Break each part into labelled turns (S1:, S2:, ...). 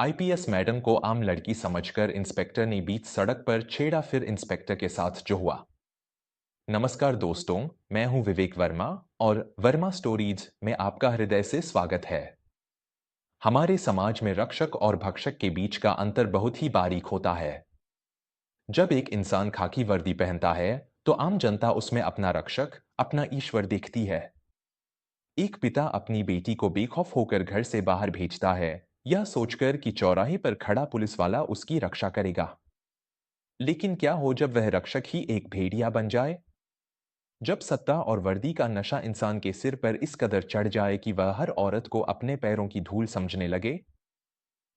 S1: IPS madam को आम लड़की समझकर इंस्पेक्टर ने बीच सड़क पर छेड़ा, फिर इंस्पेक्टर के साथ जो हुआ। नमस्कार दोस्तों, मैं हूं विवेक वर्मा और वर्मा स्टोरीज में आपका हृदय से स्वागत है। हमारे समाज में रक्षक और भक्षक के बीच का अंतर बहुत ही बारीक होता है। जब एक इंसान खाकी वर्दी पहनता है, तो आम जनता उसमें अपना रक्षक, अपना ईश्वर देखती है। एक पिता अपनी बेटी को बेखौफ होकर घर से बाहर भेजता है, यह सोचकर कि चौराहे पर खड़ा पुलिस वाला उसकी रक्षा करेगा। लेकिन क्या हो जब वह रक्षक ही एक भेड़िया बन जाए? जब सत्ता और वर्दी का नशा इंसान के सिर पर इस कदर चढ़ जाए कि वह हर औरत को अपने पैरों की धूल समझने लगे।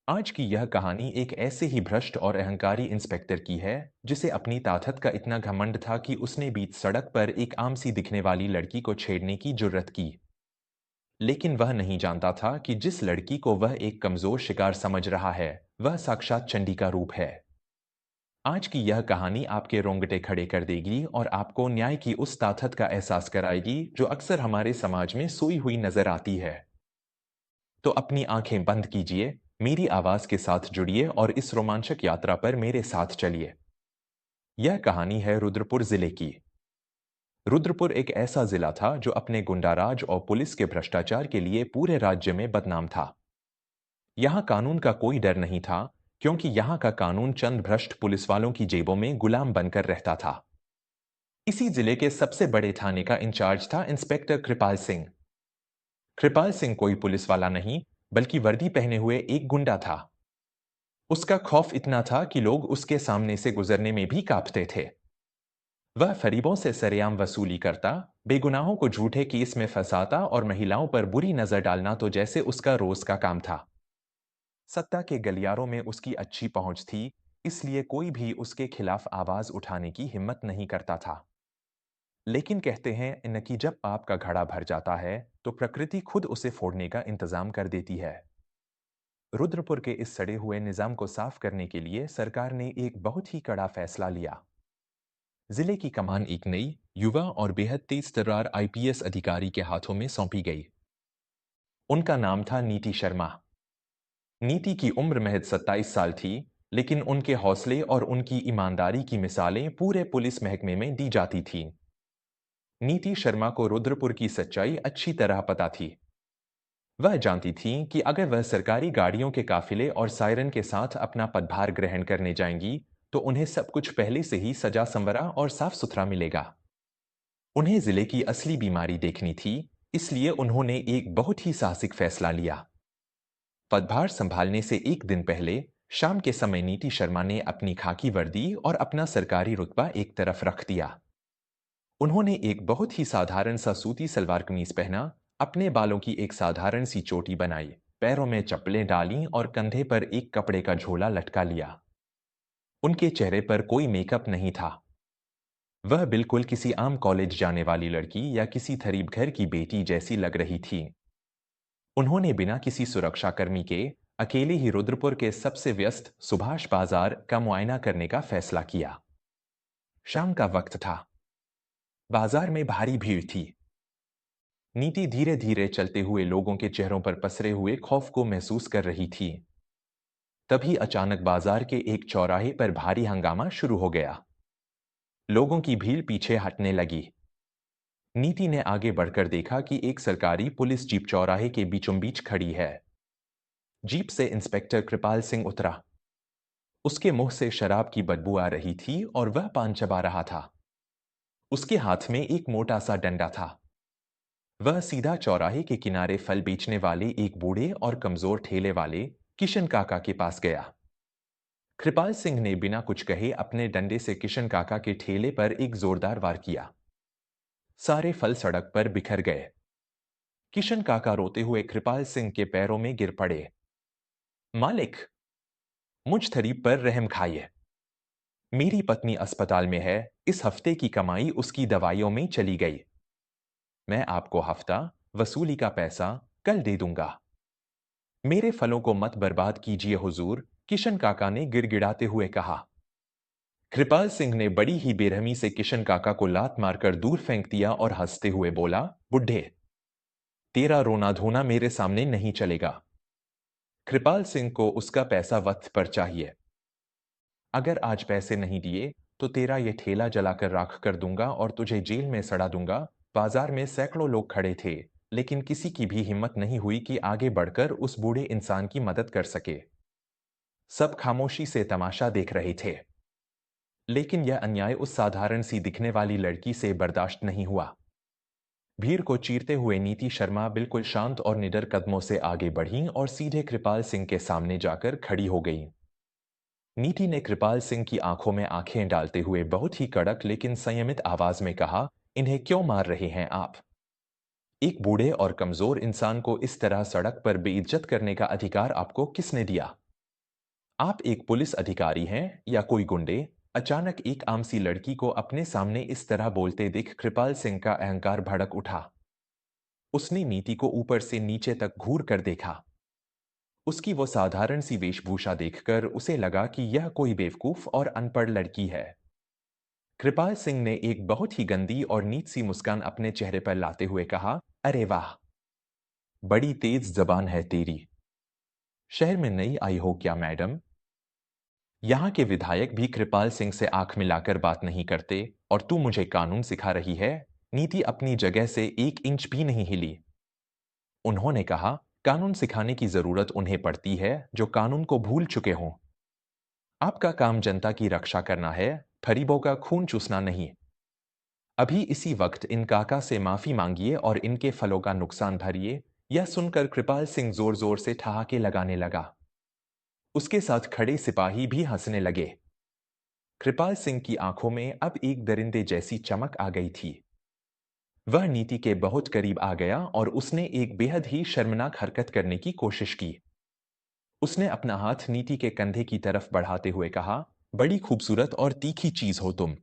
S1: आज की यह कहानी एक ऐसे ही भ्रष्ट और अहंकारी इंस्पेक्टर की है, जिसे अपनी ताकत का इतना घमंड था कि उसने बीच सड़क पर एक आम सी दिखने वाली लड़की को छेड़ने की जुर्रत की। लेकिन वह नहीं जानता था कि जिस लड़की को वह एक कमजोर शिकार समझ रहा है, वह साक्षात चंडी का रूप है। आज की यह कहानी आपके रोंगटे खड़े कर देगी और आपको न्याय की उस ताकत का एहसास कराएगी जो अक्सर हमारे समाज में सोई हुई नजर आती है। तो अपनी आंखें बंद कीजिए, मेरी आवाज के साथ जुड़िए और इस रोमांचक यात्रा पर मेरे साथ चलिए। यह कहानी है रुद्रपुर जिले की। रुद्रपुर एक ऐसा जिला था जो अपने गुंडाराज और पुलिस के भ्रष्टाचार के लिए पूरे राज्य में बदनाम था। यहाँ कानून का कोई डर नहीं था, क्योंकि यहाँ का कानून चंद भ्रष्ट पुलिस वालों की जेबों में गुलाम बनकर रहता था। इसी जिले के सबसे बड़े थाने का इंचार्ज था इंस्पेक्टर कृपाल सिंह। कृपाल सिंह कोई पुलिस वाला नहीं, बल्कि वर्दी पहने हुए एक गुंडा था। उसका खौफ इतना था कि लोग उसके सामने से गुजरने में भी कांपते थे। वह फरीबों से सरेआम वसूली करता, बेगुनाहों को झूठे केस में फंसाता और महिलाओं पर बुरी नजर डालना तो जैसे उसका रोज का काम था। सत्ता के गलियारों में उसकी अच्छी पहुंच थी, इसलिए कोई भी उसके खिलाफ आवाज उठाने की हिम्मत नहीं करता था। लेकिन कहते हैं न कि जब पाप का घड़ा भर जाता है, तो प्रकृति खुद उसे फोड़ने का इंतजाम कर देती है। रुद्रपुर के इस सड़े हुए निजाम को साफ करने के लिए सरकार ने एक बहुत ही कड़ा फैसला लिया। जिले की कमान एक नई, युवा और बेहद तेज तर्रार आईपीएस अधिकारी के हाथों में सौंपी गई। उनका नाम था नीति शर्मा। नीति की उम्र महज 27 साल थी, लेकिन उनके हौसले और उनकी ईमानदारी की मिसालें पूरे पुलिस महकमे में दी जाती थीं। नीति शर्मा को रुद्रपुर की सच्चाई अच्छी तरह पता थी। वह जानती थीं कि अगर वह सरकारी गाड़ियों के काफिले और सायरन के साथ अपना पदभार ग्रहण करने जाएंगी, तो उन्हें सब कुछ पहले से ही सजा संवरा और साफ सुथरा मिलेगा। उन्हें जिले की असली बीमारी देखनी थी, इसलिए उन्होंने एक बहुत ही साहसिक फैसला लिया। पदभार संभालने से एक दिन पहले शाम के समय नीति शर्मा ने अपनी खाकी वर्दी और अपना सरकारी रुतबा एक तरफ रख दिया। उन्होंने एक बहुत ही साधारण सा सूती सलवार कमीज पहना, अपने बालों की एक साधारण सी चोटी बनाई, पैरों में चप्पलें डालीं और कंधे पर एक कपड़े का झोला लटका लिया। उनके चेहरे पर कोई मेकअप नहीं था। वह बिल्कुल किसी आम कॉलेज जाने वाली लड़की या किसी गरीब घर की बेटी जैसी लग रही थी। उन्होंने बिना किसी सुरक्षाकर्मी के अकेले ही रुद्रपुर के सबसे व्यस्त सुभाष बाजार का मुआयना करने का फैसला किया। शाम का वक्त था। बाजार में भारी भीड़ थी। नीति धीरे धीरे चलते हुए लोगों के चेहरों पर पसरे हुए खौफ को महसूस कर रही थी। तभी अचानक बाजार के एक चौराहे पर भारी हंगामा शुरू हो गया। लोगों की भीड़ पीछे हटने लगी। नीति ने आगे बढ़कर देखा कि एक सरकारी पुलिस जीप चौराहे के बीचों बीच खड़ी है। जीप से इंस्पेक्टर कृपाल सिंह उतरा। उसके मुंह से शराब की बदबू आ रही थी और वह पान चबा रहा था। उसके हाथ में एक मोटा सा डंडा था। वह सीधा चौराहे के किनारे फल बेचने वाले एक बूढ़े और कमजोर ठेले वाले किशन काका के पास गया। कृपाल सिंह ने बिना कुछ कहे अपने डंडे से किशन काका के ठेले पर एक जोरदार वार किया। सारे फल सड़क पर बिखर गए। किशन काका रोते हुए कृपाल सिंह के पैरों में गिर पड़े। मालिक, मुझ थरीब पर रहम खाइए। मेरी पत्नी अस्पताल में है, इस हफ्ते की कमाई उसकी दवाइयों में चली गई। मैं आपको हफ्ता वसूली का पैसा कल दे दूंगा। मेरे फलों को मत बर्बाद कीजिए हुजूर, किशन काका ने गिड़गिड़ाते हुए कहा। कृपाल सिंह ने बड़ी ही बेरहमी से किशन काका को लात मारकर दूर फेंक दिया और हंसते हुए बोला, बुड्ढे, तेरा रोना धोना मेरे सामने नहीं चलेगा। कृपाल सिंह को उसका पैसा वक्त पर चाहिए। अगर आज पैसे नहीं दिए तो तेरा ये ठेला जलाकर राख कर दूंगा और तुझे जेल में सड़ा दूंगा। बाजार में सैकड़ों लोग खड़े थे, लेकिन किसी की भी हिम्मत नहीं हुई कि आगे बढ़कर उस बूढ़े इंसान की मदद कर सके। सब खामोशी से तमाशा देख रहे थे, लेकिन यह अन्याय उस साधारण सी दिखने वाली लड़की से बर्दाश्त नहीं हुआ। भीड़ को चीरते हुए नीति शर्मा बिल्कुल शांत और निडर कदमों से आगे बढ़ीं और सीधे कृपाल सिंह के सामने जाकर खड़ी हो गईं। नीति ने कृपाल सिंह की आंखों में आंखें डालते हुए बहुत ही कड़क लेकिन संयमित आवाज में कहा, इन्हें क्यों मार रहे हैं आप? एक बूढ़े और कमजोर इंसान को इस तरह सड़क पर बेइज्जत करने का अधिकार आपको किसने दिया? आप एक पुलिस अधिकारी हैं या कोई गुंडे? अचानक एक आम सी लड़की को अपने सामने इस तरह बोलते देख कृपाल सिंह का अहंकार भड़क उठा। उसने नीति को ऊपर से नीचे तक घूर कर देखा। उसकी वो साधारण सी वेशभूषा देखकर उसे लगा कि यह कोई बेवकूफ और अनपढ़ लड़की है। कृपाल सिंह ने एक बहुत ही गंदी और नीच सी मुस्कान अपने चेहरे पर लाते हुए कहा, अरे वाह, बड़ी तेज जबान है तेरी। शहर में नई आई हो क्या मैडम? यहाँ के विधायक भी कृपाल सिंह से आंख मिलाकर बात नहीं करते और तू मुझे कानून सिखा रही है? नीति अपनी जगह से 1 इंच भी नहीं हिली। उन्होंने कहा, कानून सिखाने की जरूरत उन्हें पड़ती है जो कानून को भूल चुके हों। आपका काम जनता की रक्षा करना है, फरीबों का खून चूसना नहीं। अभी इसी वक्त इन काका से माफी मांगिए और इनके फलों का नुकसान भरिए। यह सुनकर कृपाल सिंह जोर जोर से ठहाके लगाने लगा। उसके साथ खड़े सिपाही भी हंसने लगे। कृपाल सिंह की आंखों में अब एक दरिंदे जैसी चमक आ गई थी। वह नीति के बहुत करीब आ गया और उसने एक बेहद ही शर्मनाक हरकत करने की कोशिश की। उसने अपना हाथ नीति के कंधे की तरफ बढ़ाते हुए कहा, बड़ी खूबसूरत और तीखी चीज हो तुम।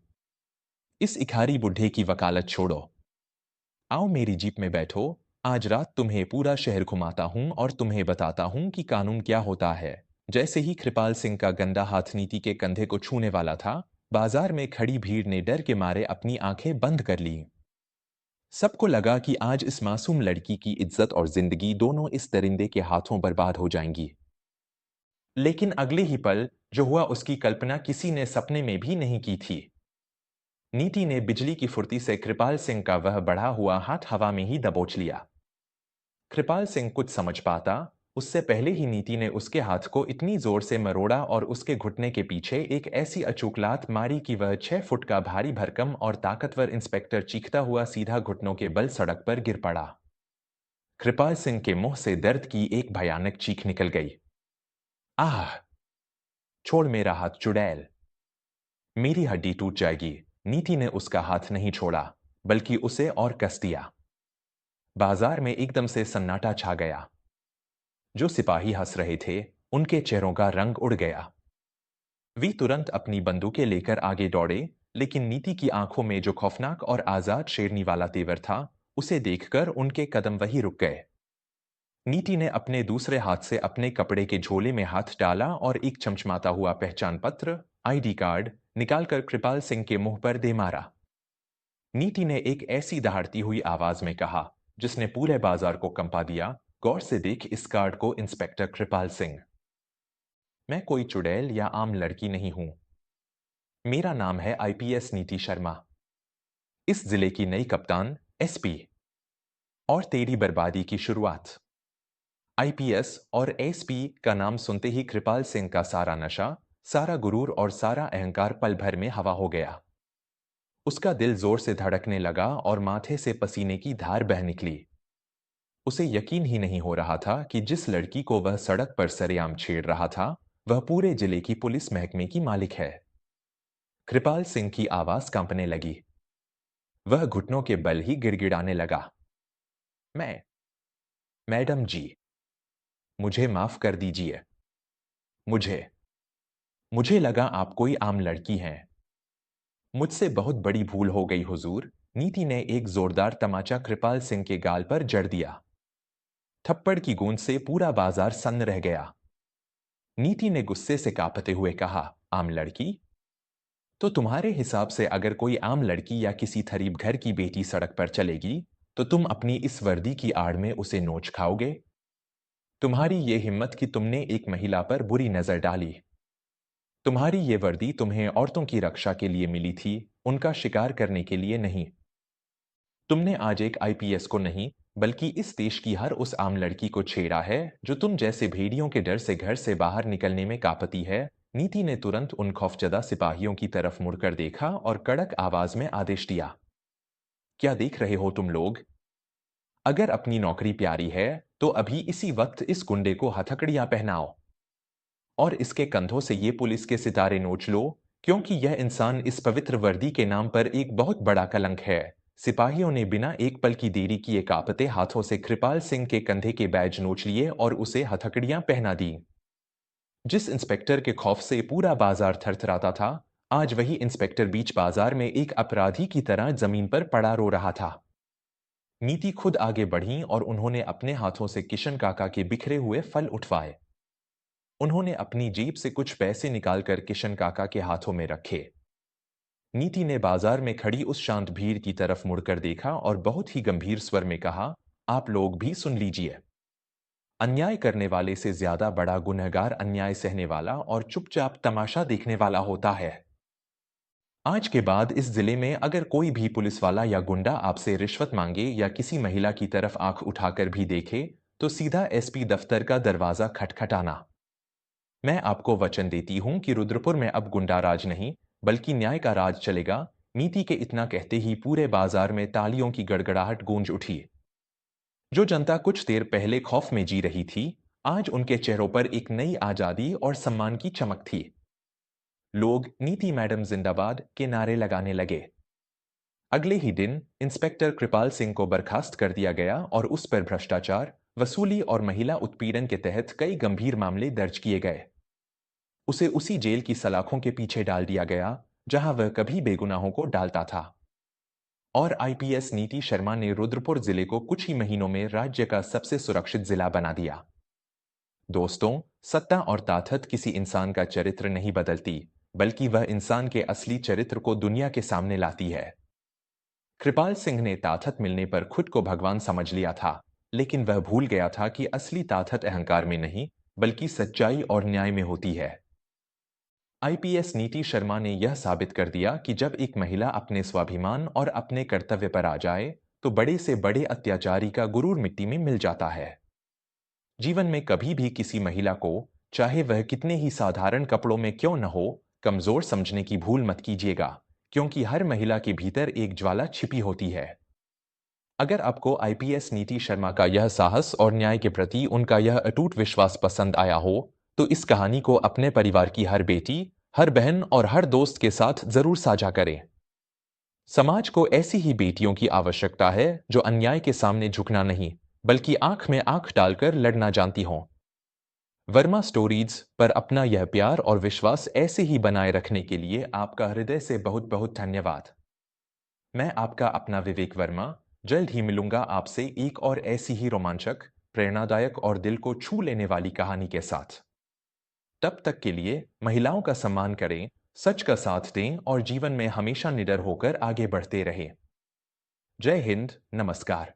S1: इस इखारी बुढ़े की वकालत छोड़ो। आओ मेरी जीप में बैठो। आज रात तुम्हें पूरा शहर घुमाता हूं और तुम्हें बताता हूं कि कानून क्या होता है। जैसे ही कृपाल सिंह का गंदा हाथ नीति के कंधे को छूने वाला था, बाजार में खड़ी भीड़ ने डर के मारे अपनी आंखें बंद कर ली। सबको लगा कि आज इस मासूम लड़की की इज्जत और जिंदगी दोनों इस दरिंदे के हाथों बर्बाद हो जाएंगी। लेकिन अगले ही पल जो हुआ उसकी कल्पना किसी ने सपने में भी नहीं की थी। नीति ने बिजली की फुर्ती से कृपाल सिंह का वह बढ़ा हुआ हाथ हवा में ही दबोच लिया। कृपाल सिंह कुछ समझ पाता उससे पहले ही नीति ने उसके हाथ को इतनी जोर से मरोड़ा और उसके घुटने के पीछे एक ऐसी अचूक लात मारी कि वह 6 फुट का भारी भरकम और ताकतवर इंस्पेक्टर चीखता हुआ सीधा घुटनों के बल सड़क पर गिर पड़ा। कृपाल सिंह के मुंह से दर्द की एक भयानक चीख निकल गई। आह! छोड़ मेरा हाथ चुड़ैल। मेरी हड्डी टूट जाएगी। नीति ने उसका हाथ नहीं छोड़ा, बल्कि उसे और कस दिया। बाजार में एकदम से सन्नाटा छा गया। जो सिपाही हंस रहे थे, उनके चेहरों का रंग उड़ गया। वे तुरंत अपनी बंदूकें लेकर आगे दौड़े, लेकिन नीति की आंखों में जो खौफनाक और आजाद शेरनी वाला तेवर था, उसे देखकर उनके कदम वहीं रुक गए। नीति ने अपने दूसरे हाथ से अपने कपड़े के झोले में हाथ डाला और एक चमचमाता हुआ पहचान पत्र, आईडी कार्ड, निकालकर कृपाल सिंह के मुंह पर दे मारा। नीति ने एक ऐसी दहाड़ती हुई आवाज में कहा, जिसने पूरे बाजार को कंपा दिया, गौर से देख इस कार्ड को इंस्पेक्टर कृपाल सिंह। मैं कोई चुड़ैल या आम लड़की नहीं हूं। मेरा नाम है आईपीएस नीति शर्मा, इस जिले की नई कप्तान, एसपी। और तेरी बर्बादी की शुरुआत। आईपीएस और एसपी का नाम सुनते ही कृपाल सिंह का सारा नशा, सारा गुरूर और सारा अहंकार पल भर में हवा हो गया। उसका दिल जोर से धड़कने लगा और माथे से पसीने की धार बह निकली। उसे यकीन ही नहीं हो रहा था कि जिस लड़की को वह सड़क पर सरेआम छेड़ रहा था, वह पूरे जिले की पुलिस महकमे की मालिक है। कृपाल सिंह की आवाज कांपने लगी। वह घुटनों के बल ही गिड़गिड़ाने लगा। मैं मैडम जी, मुझे माफ कर दीजिए। मुझे मुझे लगा आप कोई आम लड़की हैं। मुझसे बहुत बड़ी भूल हो गई हुजूर। नीति ने एक जोरदार तमाचा कृपाल सिंह के गाल पर जड़ दिया। थप्पड़ की गूंज से पूरा बाजार सन्न रह गया। नीति ने गुस्से से कांपते हुए कहा, आम लड़की? तो तुम्हारे हिसाब से अगर कोई आम लड़की या किसी थरीब घर की बेटी सड़क पर चलेगी, तो तुम अपनी इस वर्दी की आड़ में उसे नोच खाओगे? तुम्हारी ये हिम्मत कि तुमने एक महिला पर बुरी नजर डाली। तुम्हारी ये वर्दी तुम्हें औरतों की रक्षा के लिए मिली थी, उनका शिकार करने के लिए नहीं। तुमने आज एक आईपीएस को नहीं, बल्कि इस देश की हर उस आम लड़की को छेड़ा है जो तुम जैसे भेड़ियों के डर से घर से बाहर निकलने में कांपती है। नीति ने तुरंत उन खौफजदा सिपाहियों की तरफ मुड़कर देखा और कड़क आवाज में आदेश दिया। क्या देख रहे हो तुम लोग? अगर अपनी नौकरी प्यारी है, तो अभी इसी वक्त इस गुंडे को हथकड़ियां पहनाओ और इसके कंधों से ये पुलिस के सितारे नोच लो, क्योंकि यह इंसान इस पवित्र वर्दी के नाम पर एक बहुत बड़ा कलंक है। सिपाहियों ने बिना एक पल की देरी किए कांपते हाथों से कृपाल सिंह के कंधे के बैज नोच लिए और उसे हथकड़ियां पहना दी। जिस इंस्पेक्टर के खौफ से पूरा बाजार थरथराता था, आज वही इंस्पेक्टर बीच बाजार में एक अपराधी की तरह जमीन पर पड़ा रो रहा था। नीति खुद आगे बढ़ी और उन्होंने अपने हाथों से किशन काका के बिखरे हुए फल उठवाए। उन्होंने अपनी जेब से कुछ पैसे निकालकर किशन काका के हाथों में रखे। नीति ने बाजार में खड़ी उस शांत भीड़ की तरफ मुड़कर देखा और बहुत ही गंभीर स्वर में कहा, आप लोग भी सुन लीजिए। अन्याय करने वाले से ज्यादा बड़ा गुनहगार अन्याय सहने वाला और चुपचाप तमाशा देखने वाला होता है। आज के बाद इस जिले में अगर कोई भी पुलिस वाला या गुंडा आपसे रिश्वत मांगे या किसी महिला की तरफ आंख उठाकर भी देखे, तो सीधा एसपी दफ्तर का दरवाजा खटखटाना। मैं आपको वचन देती हूं कि रुद्रपुर में अब गुंडा राज नहीं, बल्कि न्याय का राज चलेगा। नीति के इतना कहते ही पूरे बाजार में तालियों की गड़गड़ाहट गूंज उठी। जो जनता कुछ देर पहले खौफ में जी रही थी, आज उनके चेहरों पर एक नई आजादी और सम्मान की चमक थी। लोग नीति मैडम जिंदाबाद के नारे लगाने लगे। अगले ही दिन इंस्पेक्टर कृपाल सिंह को बर्खास्त कर दिया गया और उस पर भ्रष्टाचार, वसूली और महिला उत्पीड़न के तहत कई गंभीर मामले दर्ज किए गए। उसे उसी जेल की सलाखों के पीछे डाल दिया गया, जहां वह कभी बेगुनाहों को डालता था। और आईपीएस नीति शर्मा ने रुद्रपुर जिले को कुछ ही महीनों में राज्य का सबसे सुरक्षित जिला बना दिया। दोस्तों, सत्ता और ताकत किसी इंसान का चरित्र नहीं बदलती, बल्कि वह इंसान के असली चरित्र को दुनिया के सामने लाती है। कृपाल सिंह ने ताकत मिलने पर खुद को भगवान समझ लिया था, लेकिन वह भूल गया था कि असली ताकत अहंकार में नहीं, बल्कि सच्चाई और न्याय में होती है। आईपीएस नीति शर्मा ने यह साबित कर दिया कि जब एक महिला अपने स्वाभिमान और अपने कर्तव्य पर आ जाए, तो बड़े से बड़े अत्याचारी का गुरूर मिट्टी में मिल जाता है। जीवन में कभी भी किसी महिला को, चाहे वह कितने ही साधारण कपड़ों में क्यों न हो, कमजोर समझने की भूल मत कीजिएगा, क्योंकि हर महिला के भीतर एक ज्वाला छिपी होती है। अगर आपको आईपीएस नीति शर्मा का यह साहस और न्याय के प्रति उनका यह अटूट विश्वास पसंद आया हो, तो इस कहानी को अपने परिवार की हर बेटी, हर बहन और हर दोस्त के साथ जरूर साझा करें। समाज को ऐसी ही बेटियों की आवश्यकता है जो अन्याय के सामने झुकना नहीं, बल्कि आंख में आंख डालकर लड़ना जानती हों। वर्मा स्टोरीज पर अपना यह प्यार और विश्वास ऐसे ही बनाए रखने के लिए आपका हृदय से बहुत बहुत धन्यवाद। मैं आपका अपना विवेक वर्मा जल्द ही मिलूंगा आपसे एक और ऐसी ही रोमांचक, प्रेरणादायक और दिल को छू लेने वाली कहानी के साथ। तब तक के लिए महिलाओं का सम्मान करें, सच का साथ दें और जीवन में हमेशा निडर होकर आगे बढ़ते रहें। जय हिंद, नमस्कार।